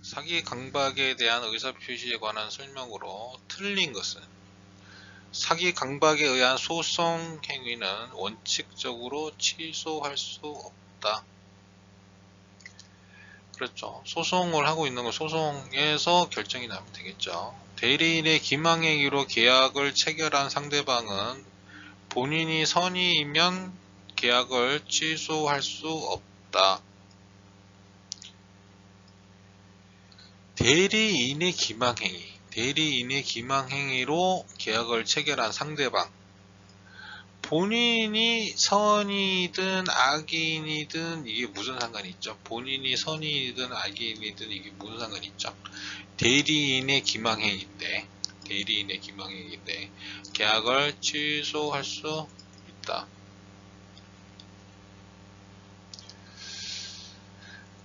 사기 강박에 대한 의사표시에 관한 설명으로 틀린 것은 사기 강박에 의한 소송 행위는 원칙적으로 취소할 수 없다. 그렇죠. 소송을 하고 있는 건 소송에서 결정이 나면 되겠죠. 대리인의 기망행위로 계약을 체결한 상대방은 본인이 선의이면 계약을 취소할 수 없다. 대리인의 기망행위로 계약을 체결한 상대방, 본인이 선이든 악인이든 이게 무슨 상관이 있죠? 본인이 선이든 악인이든 이게 무슨 상관이 있죠? 대리인의 기망행위인데 계약을 취소할 수 있다.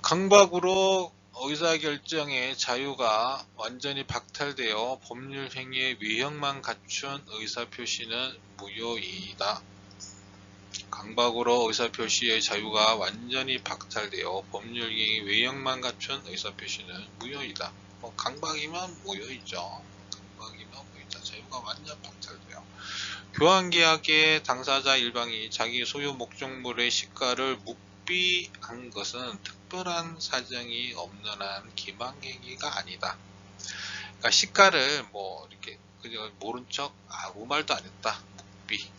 강박으로 의사결정의 자유가 완전히 박탈되어 법률행위의 외형만 갖춘 의사표시는 무효이다. 강박으로 의사표시의 자유가 완전히 박탈되어 법률행위의 외형만 갖춘 의사표시는 무효이다. 강박이면 무효이죠. 자유가 완전 박탈돼요. 교환계약의 당사자 일방이 자기 소유 목적물의 시가를 묵비한 것은 특별한 사정이 없는 한 기망행위가 아니다. 그러니까 시가를 이렇게 그냥 모른 척 아무 말도 안 했다. 묵비.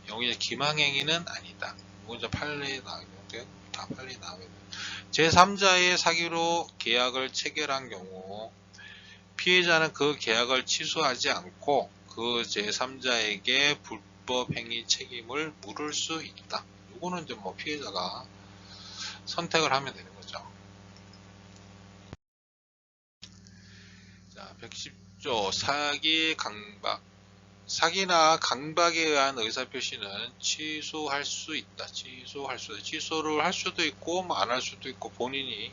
여기 기망행위는 아니다. 먼저 판례에 나오는데 다 판례에 나오는 제3자의 사기로 계약을 체결한 경우 피해자는 그 계약을 취소하지 않고 그 제3자에게 불법행위 책임을 물을 수 있다. 이거는 이제 피해자가 선택을 하면 되는 거죠. 자, 110조 사기 강박. 사기나 강박에 의한 의사표시는 취소할 수 있다. 취소를 할 수도 있고 안 할 수도 있고 본인이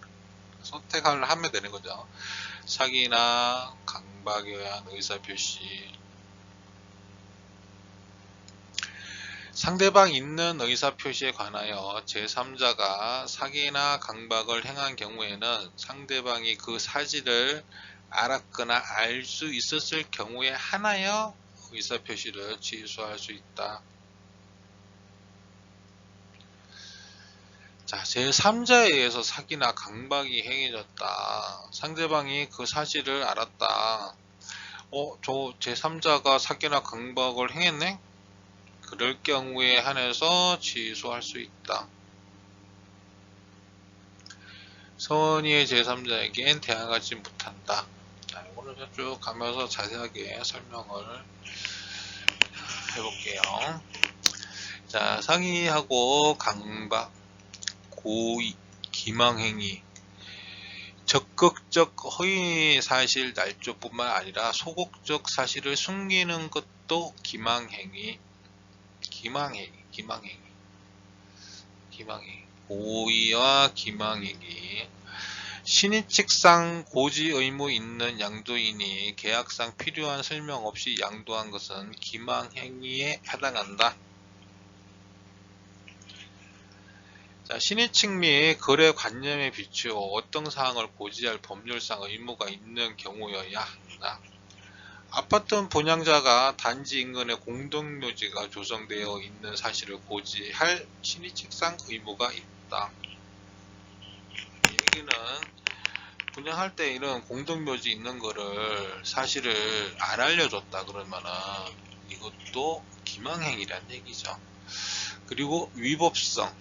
선택을 하면 되는 거죠. 사기나 강박에 의한 의사표시. 상대방 있는 의사표시에 관하여 제3자가 사기나 강박을 행한 경우에는 상대방이 그 사실을 알았거나 알 수 있었을 경우에 하나여 의사표시를 취소할 수 있다. 자, 제3자에 의해서 사기나 강박이 행해졌다. 상대방이 그 사실을 알았다. 저 제3자가 사기나 강박을 행했네? 그럴 경우에 한해서 취소할 수 있다. 선의의 제3자에겐 대항하지 못한다. 자, 이거는 쭉 가면서 자세하게 설명을 해볼게요. 자, 상의하고 강박, 고의, 기망행위, 적극적 허위 사실 날조뿐만 아니라 소극적 사실을 숨기는 것도 기망행위. 고의와 기망행위. 신의칙상 고지 의무 있는 양도인이 계약상 필요한 설명 없이 양도한 것은 기망행위에 해당한다. 자, 신의칙 및 거래 관념에 비추어 어떤 사항을 고지할 법률상 의무가 있는 경우여야 한다. 아파트 분양자가 단지 인근에 공동묘지가 조성되어 있는 사실을 고지할 신의칙상 의무가 있다. 이 얘기는 분양할 때 이런 공동묘지 있는 거를 사실을 안 알려줬다 그러면은 이것도 기망행위란 얘기죠. 그리고 위법성.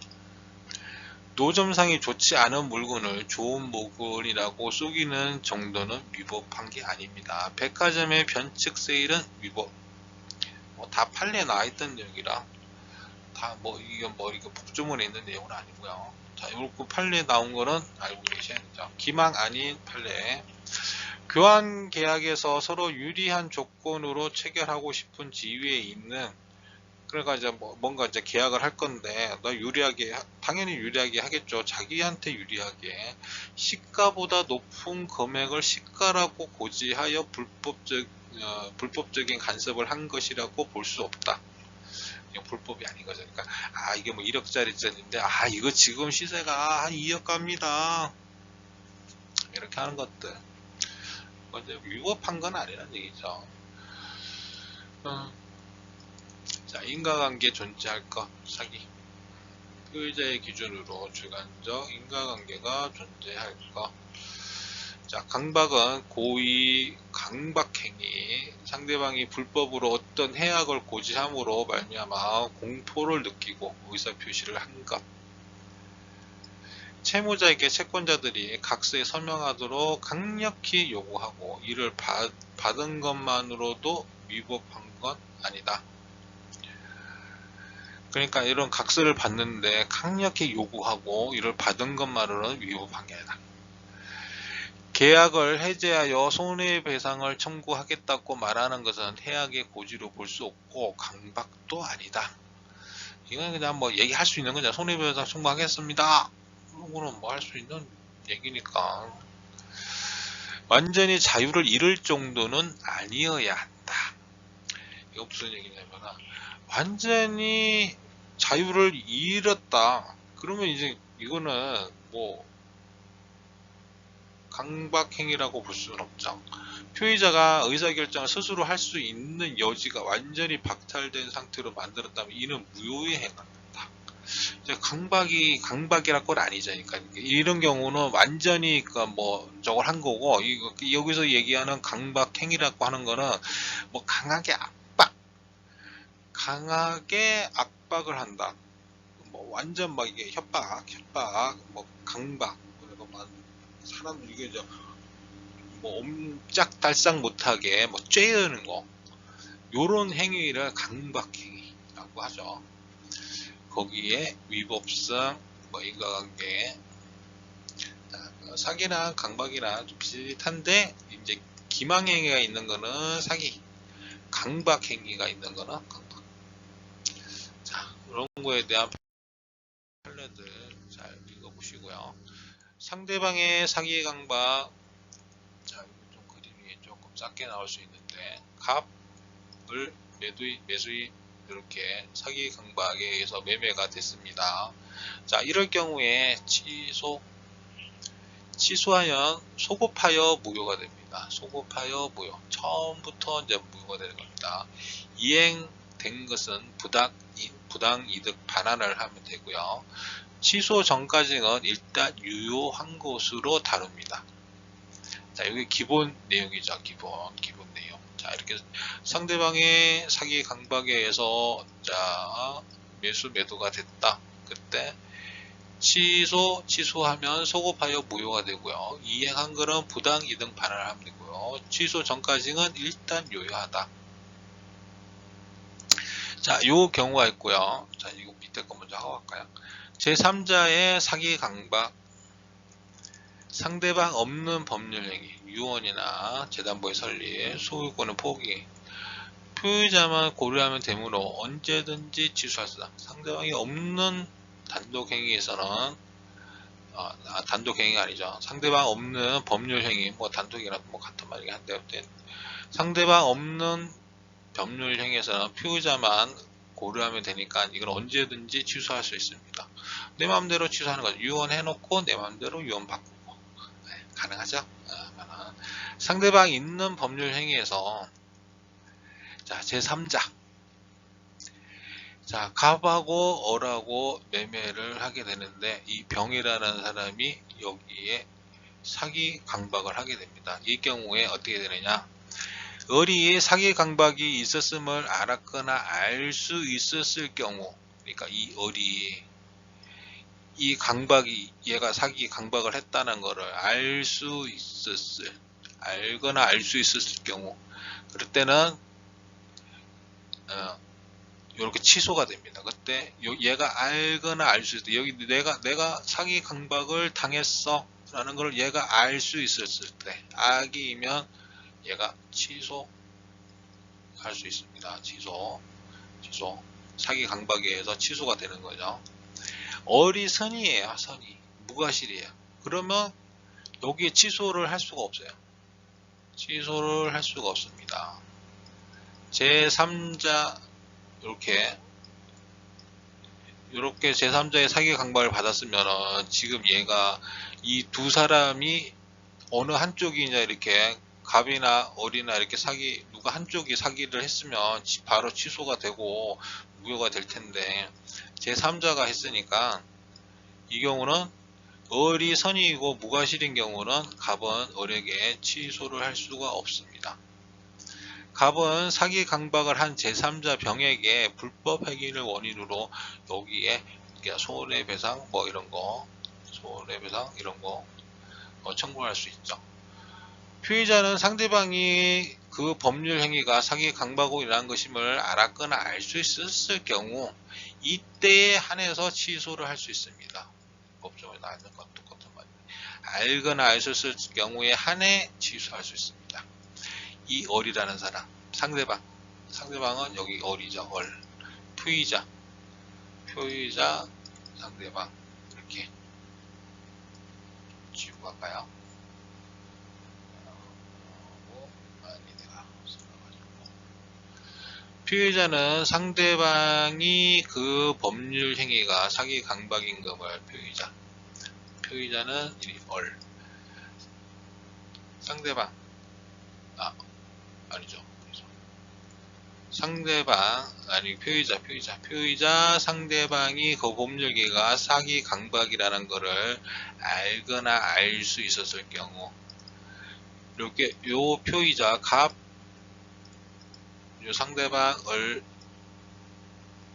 노점상이 좋지 않은 물건을 좋은 물건이라고 속이는 정도는 위법한 게 아닙니다. 백화점의 변칙 세일은 위법. 다 판례에 나와있던 얘기라 다 이거 법조문에 있는 내용은 아니고요. 자, 이렇게 판례에 나온 거는 알고 계셔야 되죠. 기망 아닌 판례. 교환 계약에서 서로 유리한 조건으로 체결하고 싶은 지위에 있는, 그러니까 이제 뭔가 이제 계약을 할 건데 당연히 유리하게 하겠죠. 자기한테 유리하게 시가보다 높은 금액을 시가라고 고지하여 불법적인 간섭을 한 것이라고 볼 수 없다. 이건 불법이 아닌 거죠. 그러니까 이게 1억짜리짜리인데 이거 지금 시세가 한 2억 갑니다. 이렇게 하는 것들 이제 위법한 건 아니라는 얘기죠. 자, 인과관계 존재할 것, 사기. 피의자의 기준으로 주관적 인과관계가 존재할 것. 자, 강박은 고의 강박행위, 상대방이 불법으로 어떤 해악을 고지함으로 말미암아 공포를 느끼고 의사표시를 한 것. 채무자에게 채권자들이 각서에 서명하도록 강력히 요구하고 이를 받은 것만으로도 위법한 건 아니다. 그러니까 이런 각서를 받는데 강력히 요구하고 이를 받은 것만으로는 위법한 게 아니다. 계약을 해제하여 손해배상을 청구하겠다고 말하는 것은 해악의 고지로 볼 수 없고 강박도 아니다. 이건 그냥 뭐 얘기할 수 있는 거죠. 손해배상 청구하겠습니다. 그런 거는 뭐 할 수 있는 얘기니까. 완전히 자유를 잃을 정도는 아니어야 한다. 이거 무슨 얘기냐면 완전히 자유를 잃었다. 그러면 이제 이거는 뭐 강박행위라고 볼 수는 없죠. 피의자가 의사결정을 스스로 할 수 있는 여지가 완전히 박탈된 상태로 만들었다면 이는 무효에 해당한다. 이제 강박이랄 건 아니죠. 그러니까 이런 경우는 완전히 뭐 저걸 한 거고, 여기서 얘기하는 강박행위라고 하는 거는 뭐 강하게 압박을 한다. 뭐 완전 막 이게 협박, 뭐 강박, 그리고 막 사람들 이게 뭐 옴짝달싹 못하게 뭐 쬐는 거, 요런 행위를 강박행위라고 하죠. 거기에 위법성, 뭐 인과관계, 사기나 강박이나 좀 비슷한데 이제 기망행위가 있는 거는 사기, 강박행위가 있는 거는 강박. 자, 그런 거에 대한 판례들 잘 읽어보시고요. 상대방의 사기 강박, 자, 이거 좀 그림이 조금 작게 나올 수 있는데, 갑을 매수인 이렇게 사기 강박에 의해서 매매가 됐습니다. 자, 이럴 경우에 취소하면 소급하여 무효가 됩니다. 소급하여 무효. 처음부터 이제 무효가 되는 겁니다. 이행된 것은 부당 이득 반환을 하면 되고요. 취소 전까지는 일단 유효한 것으로 다룹니다. 자, 여기 기본 내용이죠. 기본 내용. 자, 이렇게 상대방의 사기 강박에 의해서 자, 매도가 됐다. 그때 취소하면 소급하여 무효가 되고요. 이행한 거는 부당 이득 반환을 하면 되고요. 취소 전까지는 일단 유효하다. 자, 요 경우가 있고요. 자, 이거 밑에 거 먼저 하고 갈까요? 제3자의 사기 강박, 상대방 없는 법률행위, 유언이나 재담보의 설립, 소유권의 포기, 피의자만 고려하면 되므로 언제든지 취소할 수 있다. 상대방이 없는 단독행위에서는 단독행위가 아니죠. 상대방 없는 법률행위, 뭐 단독이나 뭐 같은 말이긴 한데 상대방 없는 법률행위에서는 피의자만 고려하면 되니까 이건 언제든지 취소할 수 있습니다. 내 마음대로 취소하는 거죠. 유언해놓고 내 마음대로 유언 바꾸고 가능하죠. 상대방 있는 법률행위에서 자, 제3자 자, 갑하고 을하고 매매를 하게 되는데 이 병이라는 사람이 여기에 사기 강박을 하게 됩니다. 이 경우에 어떻게 되느냐, 을이 사기 강박이 있었음을 알았거나 알 수 있었을 경우, 그러니까 이 을이 이 강박이 얘가 사기 강박을 했다는 것을 알거나 알 수 있었을 경우, 그럴 때는 이렇게 취소가 됩니다. 그때 얘가 알거나 알 수 있을 때, 여기 내가 사기 강박을 당했어 라는 걸 얘가 알 수 있었을 때, 악이면 얘가 취소할 수 있습니다. 취소 사기 강박에 의해서 취소가 되는 거죠. 을이 선이에요. 선이 무과실이에요. 그러면 여기에 취소를 할 수가 없어요. 취소를 할 수가 없습니다. 제3자 이렇게 제3자의 사기 강박을 받았으면 지금 얘가 이 두 사람이 어느 한쪽이 이제 이렇게 갑이나 을이나 이렇게 누가 한쪽이 사기를 했으면 바로 취소가 되고 무효가 될 텐데 제3자가 했으니까 이 경우는 을이 선이이고 무과실인 경우는 갑은 을에게 취소를 할 수가 없습니다. 갑은 사기 강박을 한 제3자 병에게 불법 행위를 원인으로 여기에 손해배상 뭐 이런 거 손해배상 이런 거 청구할 수 있죠. 피의자는 상대방이 그 법률 행위가 사기 강박으로 인한 것임을 알았거나 알 수 있었을 경우 이때에 한해서 취소를 할 수 있습니다. 법정에 나와 있는 건 똑같은 말이에요. 알거나 알 수 있을 경우에 한해 취소할 수 있습니다. 이 을이라는 사람, 상대방은 여기 을이죠. 을. 피의자, 상대방 이렇게 지우고 갈까요? 피의자는 상대방이 그 법률 행위가 사기 강박 임금을 피의자는 이 을. 상대방 아니죠. 피의자 상대방이 그 법률 행위가 사기 강박이라는 것을 알거나 알 수 있었을 경우 이렇게 요 피의자 상대방을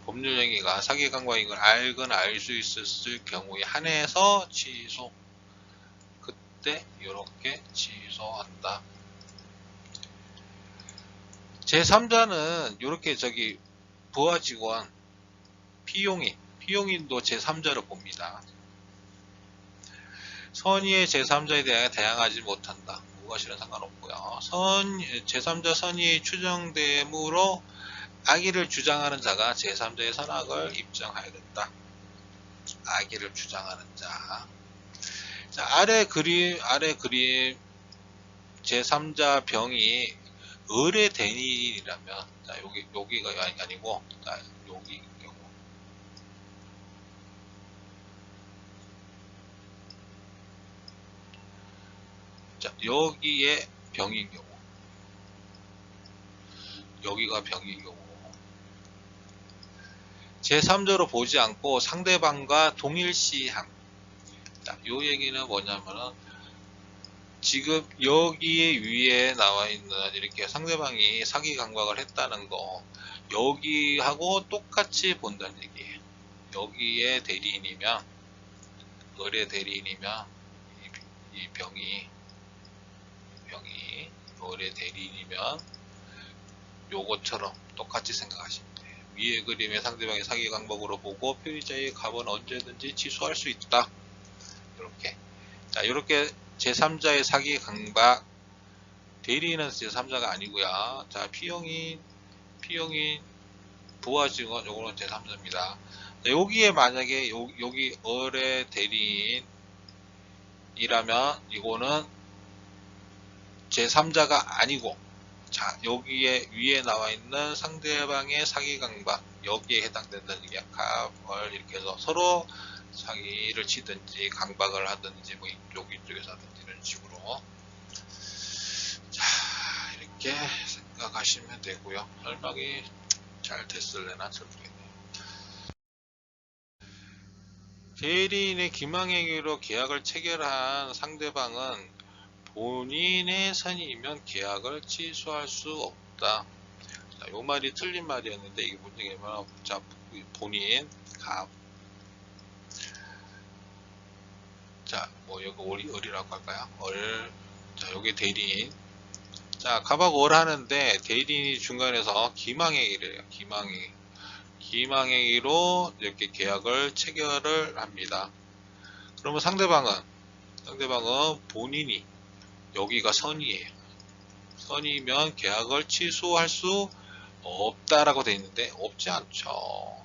법률 행위가 사기 강박인 걸 알거나 알 수 있었을 경우에 한해서 취소. 그때 이렇게 취소한다. 제3자는 이렇게 부하 직원 피용인도 제3자로 봅니다. 선의의 제3자에 대해 다양하지 못한다. 무과실은 상관없고요. 제3자 선의의 추정됨으로 악의를 주장하는 자가 제3자의 선악을 입증하여야 된다. 악의를 주장하는 자. 자, 아래 그림 제3자 병이 을의 대리인이라면, 자, 여기가 아니고, 자, 여기 경우. 자, 여기에 병인 경우. 여기가 병인 경우. 제3자로 보지 않고 상대방과 동일시함. 자, 요 얘기는 뭐냐면은, 지금 여기에 위에 나와 있는 이렇게 상대방이 사기 강박을 했다는 거 여기하고 똑같이 본다는 얘기예요. 여기에 대리인이면 을의 대리인이면 이 병이 을의 대리인이면 요것처럼 똑같이 생각하시면 돼요. 위에 그림의 상대방이 사기 강박으로 보고 피의자의 갑은 언제든지 취소할 수 있다. 이렇게 자 이렇게 제3자의 사기 강박 대리인은 제3자가 아니고요. 자 피용인 부하 직원 요거는 제3자입니다. 여기에 만약에 여기 을의 대리인이라면 이거는 제3자가 아니고 자 여기에 위에 나와 있는 상대방의 사기 강박 여기에 해당된다는 얘기야. 갑을 이렇게 해서 서로 사기를 치든지 강박을 하든지 뭐 이쪽에서 하든지 이런 식으로 자 이렇게 생각하시면 되고요. 설명이 잘 됐을래나 잘 모르겠네요. 대리인의 기망행위로 계약을 체결한 상대방은 본인의 선의이면 계약을 취소할 수 없다. 자, 요 말이 틀린 말이었는데 이게 문제가 자 본인 갑 자, 뭐, 여기 을이라고 할까요? 자, 여기 대리인. 자, 갑하고 을 하는데, 대리인이 중간에서 기망행위를 해요. 기망행위로 이렇게 계약을 체결을 합니다. 그러면 상대방은 본인이, 여기가 선의예요. 선의면 계약을 취소할 수 없다라고 되어 있는데, 없지 않죠.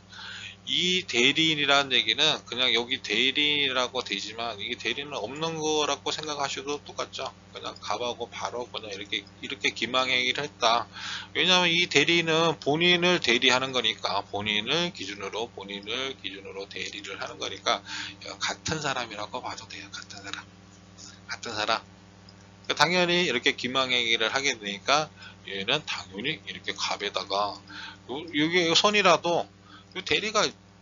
이 대리인이라는 얘기는 그냥 여기 대리인이라고 되지만 이게 대리인은 없는 거라고 생각하셔도 똑같죠. 그냥 갑하고 바로 그냥 이렇게 기망행위를 했다. 왜냐하면 이 대리인은 본인을 대리하는 거니까 본인을 기준으로 대리를 하는 거니까 같은 사람이라고 봐도 돼요. 같은 사람. 그러니까 당연히 이렇게 기망행위를 하게 되니까 얘는 당연히 이렇게 갑에다가 여기 선이라도 요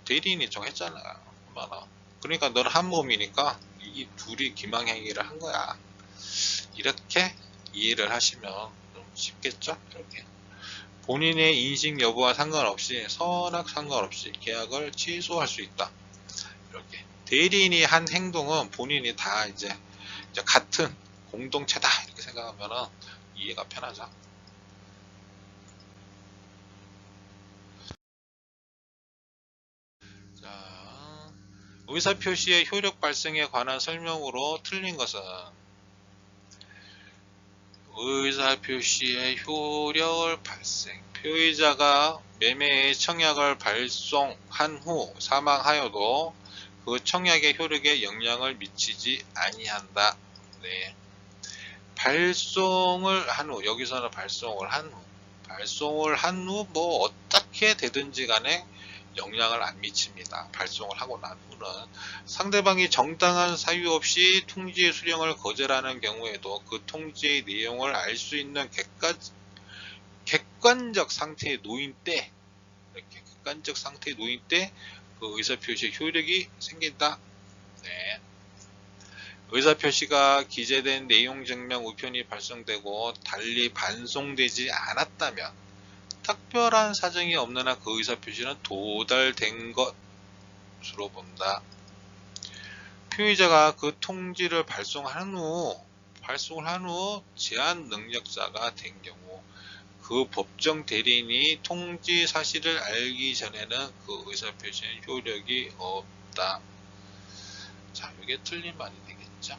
대리인이 정했잖아요. 얼마나. 그러니까 너는 한 몸이니까 이 둘이 기망행위를 한 거야. 이렇게 이해를 하시면 좀 쉽겠죠? 이렇게. 본인의 인식 여부와 상관없이 선악 상관없이 계약을 취소할 수 있다. 이렇게. 대리인이 한 행동은 본인이 다 이제 같은 공동체다 이렇게 생각하면 이해가 편하죠. 자, 의사표시의 효력 발생에 관한 설명으로 틀린 것은 의사표시의 효력 발생 표의자가 매매의 청약을 발송한 후 사망하여도 그 청약의 효력에 영향을 미치지 아니한다. 네. 발송을 한 후, 여기서는 발송을 한 후 뭐 어떻게 되든지 간에 영향을 안 미칩니다. 발송을 하고 난 후는 상대방이 정당한 사유 없이 통지의 수령을 거절하는 경우에도 그 통지의 내용을 알 수 있는 객관적 상태에 놓인 때, 이렇게 객관적 상태에 놓인 때 그 의사표시의 효력이 생긴다. 네. 의사표시가 기재된 내용 증명 우편이 발송되고 달리 반송되지 않았다면 특별한 사정이 없는 한 그 의사표시는 도달된 것으로 본다. 피의자가 그 통지를 발송을 한 후 제한 능력자가 된 경우 그 법정 대리인이 통지 사실을 알기 전에는 그 의사표시는 효력이 없다. 자, 이게 틀린 말이 되겠죠.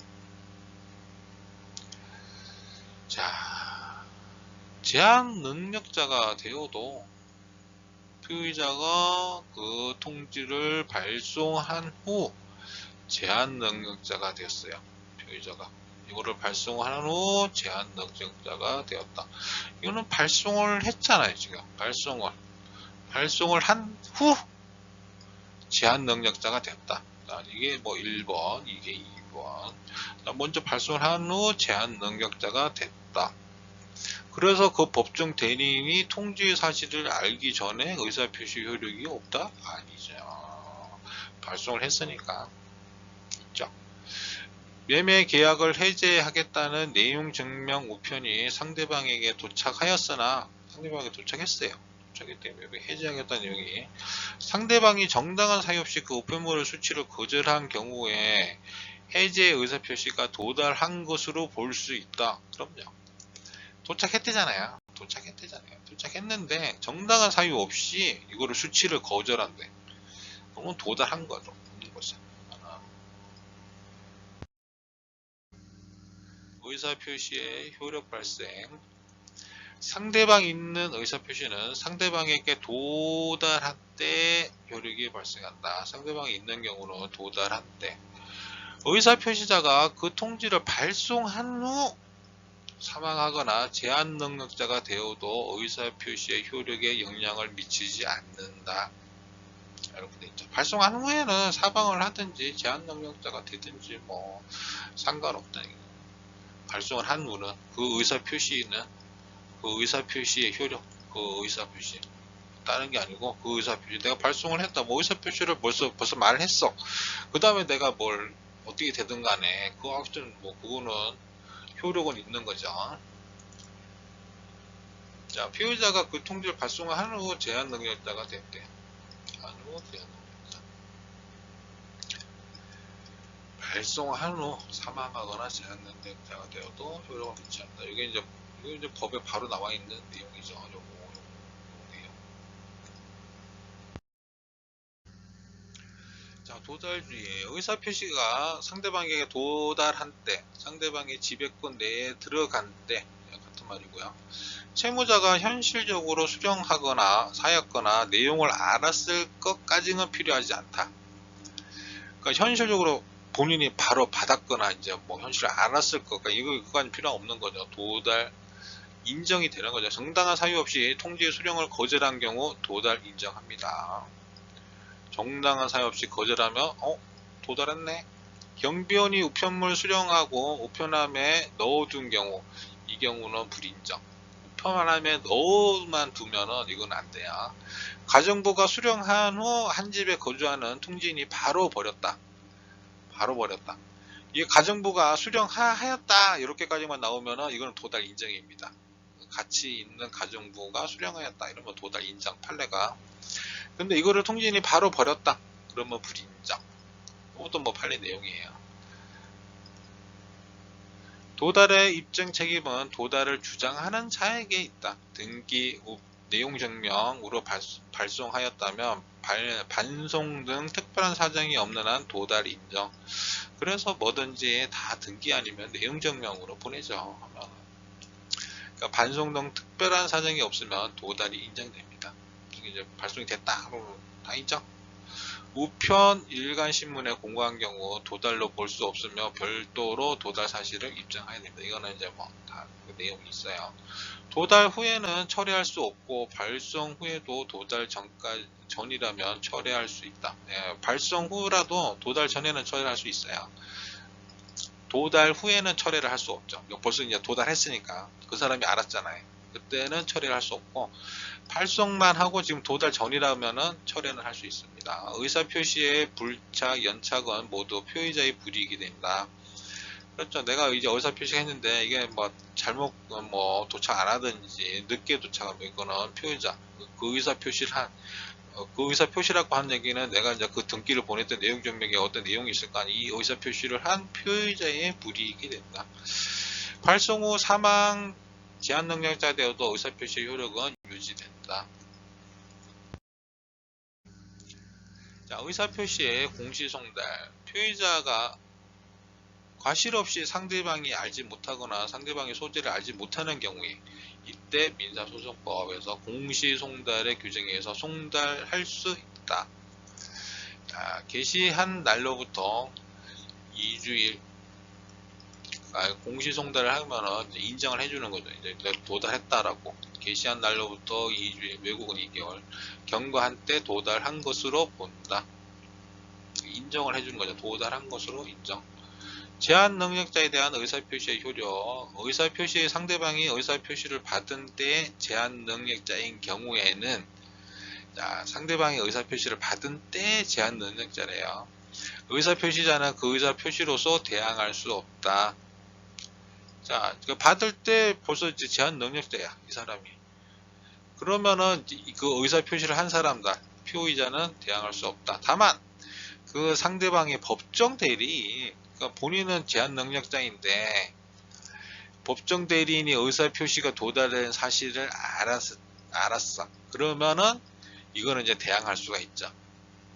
자, 제한 능력자가 되어도 피의자가 그 통지를 발송한 후 제한 능력자가 되었어요. 피의자가 이거를 발송한 후 제한 능력자가 되었다. 이거는 발송을 했잖아요. 지금 발송을 한 후 제한 능력자가 됐다. 이게 뭐 1번, 이게 2번. 먼저 발송을 한 후 제한 능력자가 됐다. 그래서 그 법정 대리인이 통지 사실을 알기 전에 의사표시 효력이 없다? 아니죠. 발송을 했으니까 있죠. 매매 계약을 해제하겠다는 내용 증명 우편이 상대방에게 도착하였으나 상대방에게 도착했어요. 도착했기 때문에 해제하겠다는 내용이 상대방이 정당한 사유 없이 그 우편물을 수취를 거절한 경우에 해제 의사표시가 도달한 것으로 볼 수 있다. 그럼요. 도착했대잖아요. 도착했는데 정당한 사유 없이 이거를 수치를 거절한대. 그러면 도달한 거죠. 없는 거죠. 의사표시의 효력 발생. 상대방 있는 의사표시는 상대방에게 도달한 때 효력이 발생한다. 상대방이 있는 경우는 도달한 때. 의사표시자가 그 통지를 발송한 후 사망하거나 제한 능력자가 되어도 의사표시의 효력에 영향을 미치지 않는다. 이렇게 돼 있죠. 발송한 후에는 사망을 하든지 제한 능력자가 되든지 뭐 상관없다. 발송을 한 후는 그 의사표시의 효력, 그 의사표시 다른 게 아니고 그 의사표시 내가 발송을 했다. 뭐 의사표시를 벌써 말을 했어. 그 다음에 내가 뭘 어떻게 되든 간에 그 하여튼 뭐 그거는 효력은 있는 거죠. 자, 피의자가 그 통지를 발송을 한 후 제한 능력자가 됐대. 한 후 제한 능력자. 발송한 후 사망하거나 제한 능력자가 되어도 효력을 미치지 않는다. 이게 이제 법에 바로 나와 있는 내용이죠. 요거 내용. 자, 도달주의. 의사표시가 상대방에게 도달한 때, 상대방의 지배권 내에 들어간 때, 같은 말이고요. 채무자가 현실적으로 수령하거나 사였거나 내용을 알았을 것까지는 필요하지 않다. 그러니까 현실적으로 본인이 바로 받았거나 이제 뭐 현실을 알았을 것까 그건 필요 없는 거죠. 도달 인정이 되는 거죠. 정당한 사유 없이 통지 수령을 거절한 경우 도달 인정합니다. 정당한 사유 없이 거절하면 도달했네. 경비원이 우편물 수령하고 우편함에 넣어둔 경우, 이 경우는 불인정. 우편함에 넣어만 두면은 이건 안 돼요. 가정부가 수령한 후 한 집에 거주하는 통지인이 바로 버렸다. 바로 버렸다. 이게 가정부가 수령하였다 이렇게까지만 나오면은 이거는 도달 인정입니다. 같이 있는 가정부가 수령하였다 이러면 도달 인정 판례가. 근데 이거를 통지인이 바로 버렸다 그러면 불인정. 이것도 뭐 판례 내용이에요. 도달의 입증 책임은 도달을 주장하는 자에게 있다. 등기, 내용 증명으로 발송하였다면 반송 등 특별한 사정이 없는 한 도달 인정. 그래서 뭐든지 다 등기 아니면 내용 증명으로 보내죠. 그러니까 반송 등 특별한 사정이 없으면 도달이 인정됩니다. 이제 발송이 됐다. 다 인정. 우편 일간신문에 공고한 경우 도달로 볼 수 없으며 별도로 도달 사실을 입증해야 됩니다. 이거는 이제 뭐 다 그 내용이 있어요. 도달 후에는 처리할 수 없고 발송 후에도 도달 전이라면 처리할 수 있다. 예, 발송 후라도 도달 전에는 처리할 수 있어요. 도달 후에는 처리를 할 수 없죠. 벌써 이제 도달했으니까 그 사람이 알았잖아요. 그때는 처리를 할 수 없고 발송만 하고 지금 도달 전이라면은 처리는 할 수 있습니다. 의사표시의 불착, 연착은 모두 표의자의 불이익이 됩니다. 그렇죠. 내가 이제 의사표시 했는데 이게 뭐 잘못 뭐 도착 안 하든지 늦게 도착하면 이거는 표의자 그 의사표시를 그 의사표시라고 하는 얘기는 내가 이제 그 등기를 보냈던 내용 증명에 어떤 내용이 있을까 이 의사표시를 한 표의자의 불이익이 된다. 발송 후 사망 제한 능력자 되어도 의사표시의 효력은 유지된다. 자, 의사표시의 공시송달 표의자가 과실 없이 상대방이 알지 못하거나 상대방의 소재를 알지 못하는 경우에 이때 민사소송법에서 공시송달의 규정에 의해서 송달할 수 있다. 게시한 날로부터 2주일 공시송달을 하면은 인정을 해주는 거죠. 이제 도달했다라고 게시한 날로부터 2주일 외국은 2개월 경과한 때 도달한 것으로 본다. 인정을 해주는 거죠. 도달한 것으로 인정. 제한 능력자에 대한 의사표시의 효력. 의사표시의 상대방이 의사표시를 받은 때 제한 능력자인 경우에는 상대방이 의사표시를 받은 때 제한 능력자래요. 의사표시자는 그 의사표시로서 대항할 수 없다. 자, 받을 때 벌써 이제 제한 능력자야, 이 사람이. 그러면은 그 의사표시를 한 사람다. 피고자는 대항할 수 없다. 다만 그 상대방의 법정 대리, 그러니까 본인은 제한 능력자인데 법정 대리인이 의사표시가 도달된 사실을 알았어. 그러면은 이거는 이제 대항할 수가 있죠.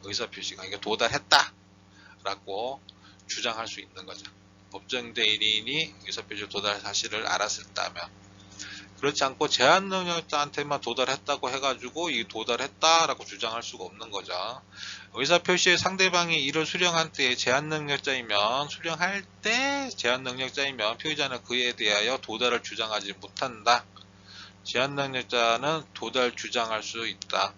의사표시가 이게 도달했다라고 주장할 수 있는 거죠. 법정 대리인이 의사표시 도달 사실을 알았다면. 그렇지 않고 제한 능력자한테만 도달했다고 해가지고 이 도달했다라고 주장할 수가 없는 거죠. 의사표시의 상대방이 이를 수령한 때에 제한 능력자이면 수령할 때 제한 능력자이면 피의자는 그에 대하여 도달을 주장하지 못한다. 제한 능력자는 도달 주장할 수 있다.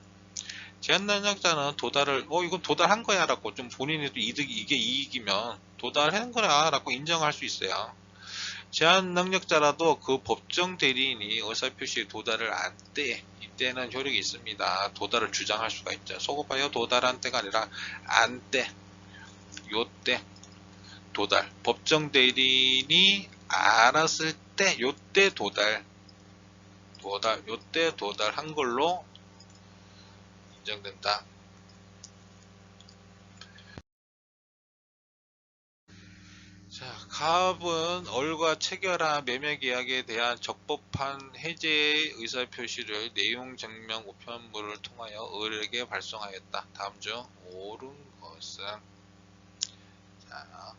제한 능력자는 도달을 이건 도달한 거야 라고 좀 본인이 또 이게 이익이면 도달한 거야 라고 인정할 수 있어요. 제한 능력자라도 그 법정 대리인이 의사표시에 도달을 안 때 이때는 효력이 있습니다. 도달을 주장할 수가 있죠. 소급하여 도달한 때가 아니라 안 때, 요때 도달. 법정 대리인이 알았을 때 요때 요때 도달한 걸로 인정된다. 자, 가압은 얼과 체결한 매매계약에 대한 적법한 해제의 의사표시를 내용 증명 우편물을 통하여 을에게 발송하였다. 다음 중 옳은 것은 자,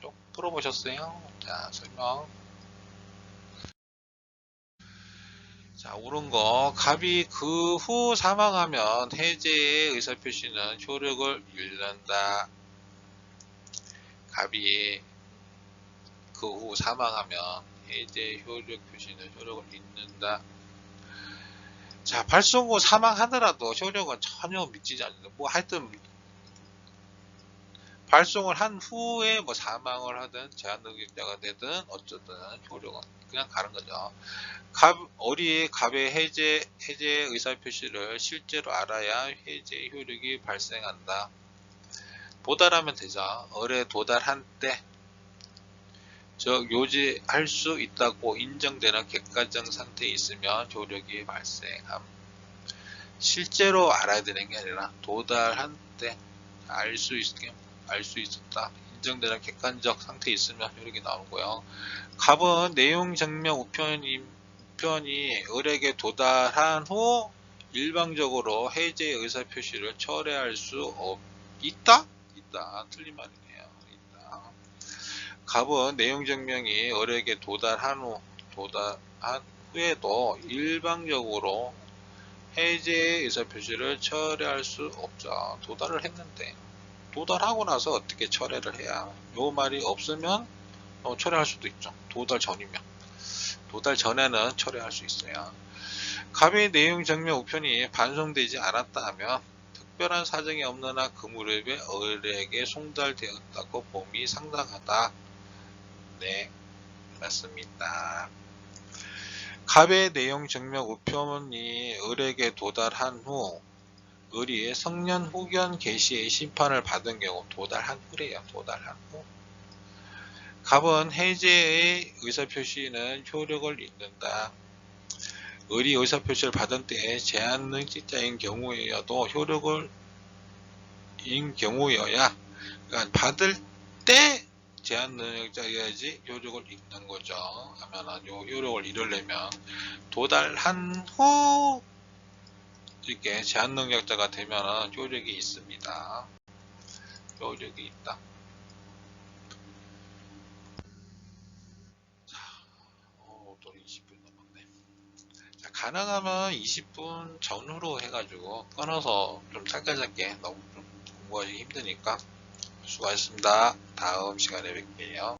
쭉 풀어보셨어요? 자, 설명. 자, 옳은 거. 갑이 그 후 사망하면 해제의 의사표시는 효력을 잃는다. 갑이 그 후 사망하면 해제 효력 표시는 효력을 잃는다. 자, 발송 후 사망하더라도 효력은 전혀 미치지 않는다. 뭐 하여튼 발송을 한 후에 뭐 사망을 하든 제한능력자가 되든 어쩌든 효력은 그냥 가는 거죠. 어리의 갑의 해제 의사표시를 실제로 알아야 해제 효력이 발생한다. 도달하면 되죠. 을에 도달한 때, 즉 요지할 수 있다고 인정되는 객관적 상태에 있으면 효력이 발생함. 실제로 알아야 되는 게 아니라 도달한 때 알 수 있었다. 인정되는 객관적 상태에 있으면 효력이 나오고요. 갑은 내용 증명 우편이 을에게 도달한 후 일방적으로 해제 의사표시를 철회할 수 있다? 있다. 틀린 말이네요. 있다. 갑은 내용 증명이 을에게 도달한 후에도 일방적으로 해제의 의사표시를 철회할 수 없죠. 도달을 했는데 도달하고 나서 어떻게 철회를 해야, 요 말이 없으면 철회할 수도 있죠. 도달 전이면. 도달 전에는 철회할 수 있어요. 갑의 내용 증명 우편이 반송되지 않았다 하면 특별한 사정이 없는 한 그 무렵에 을에게 송달되었다고 봄이 상당하다. 네, 맞습니다. 갑의 내용 증명 우편이 을에게 도달한 후 을이 성년 후견 개시의 심판을 받은 경우, 도달한 후래요. 도달한 후. 갑은 해제의 의사표시는 효력을 잃는다. 을이 의사표시를 받은 때에 제한능직자인 경우에도 효력을 인 경우여야, 그러니까 받을 때 제한능력자여야지 효력을 잃는 거죠. 하면은 요 효력을 잃으려면 도달한 후 이렇게 제한능력자가 되면은 효력이 있습니다. 효력이 있다. 또 20분 남았네. 자, 가능하면 20분 전후로 해가지고 끊어서 좀 짧게 너무 좀 공부하기 힘드니까. 수고하셨습니다. 다음 시간에 뵐게요.